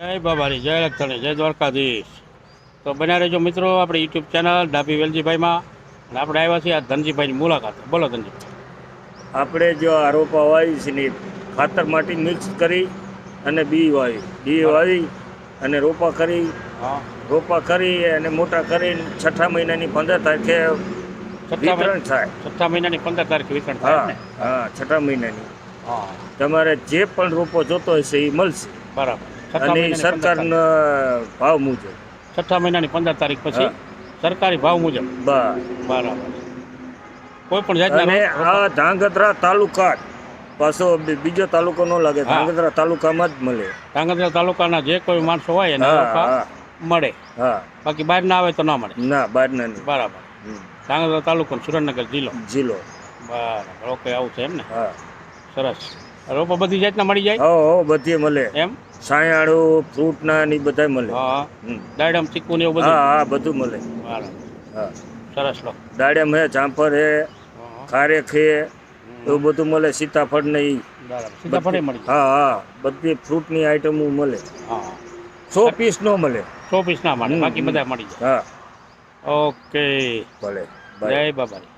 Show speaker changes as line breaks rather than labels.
જય બાબારી, જય લખતણી, જય દ્વારકાધીશ. તો બન્યા રહેજો મિત્રો આપણે યુટ્યુબ ચેનલ ડાભી વેલજીભાઈમાં. અને આપણે આવ્યા છીએ આ ધનજીભાઈની મુલાકાતે. બોલો ધનજીભાઈ.
આપણે જો આ રોપા વાવી છે ને ખાતર માટી મિક્સ કરી અને બી વાવી અને
હા,
રોપા કરી અને મોટા કરી છઠ્ઠા મહિનાની 15 તારીખે વિતરણ થાય.
છઠ્ઠા મહિનાની 15 તારીખે વિતરણ થાય
હા
ને?
હા, છઠ્ઠા મહિનાની
હા,
તમારે જે પણ રોપો જોતો હશે એ મળશે
બરાબર. છઠ્ઠા
અને
મહિનાની 15 તારીખ.
સરકારના ભાવ મુજબ.
છઠ્ઠા મહિનાની 15 તારીખ પછી
હા.
સરકારી ભાવ મુજબ.
બસ.
બરાબર. કોઈ પણ જાતના
અને આ ધાંગધ્રા તાલુકા પાછો બીજો તાલુકો ન લાગે,
હા.
ધાંગધ્રા તાલુકામાં જ મળે.
ધાંગધ્રા તાલુકાના જે કોઈ માણસો હોય એને
હા
રોપા
હા
મળે.
હા,
બાકી બહાર ના આવે તો ના મળે.
ના બહારના નહીં.
બરાબર. ધાંગધ્રા તાલુકો ને સુરેન્દ્રનગર જિલ્લો.
જિલ્લો.
બરાબર. ઓકે, આવું છે એમ ને?
હા
સરસ. રોપા બધી જાતના મળી જાય
હો બધી મળે.
એમ?
સાયાળું ફ્રૂટના ને બધા મળે.
હા,
હમ.
દાડમ ચીકુ ને એવું
હા
બધું.
હા બધું મળે.
બરાબર.
હા,
સરસ લો.
દાડમ હે, જામફળ હે,
હા,
ખારેક હે, એવું બધું મળે. સીતાફળ ને ઈ
બરાબર. સીતાફળ એ મળી જાય.
હા હા, બધી ફ્રૂટની આઈટમો મળે.
હા,
100 પીસ નો મળે.
100 પીસ ના મળે,
હમ,
બાકી
હમ.
બધા મળી જાય.
હા
ઓકે,
ભલે
જય
બાય.
બાબારી.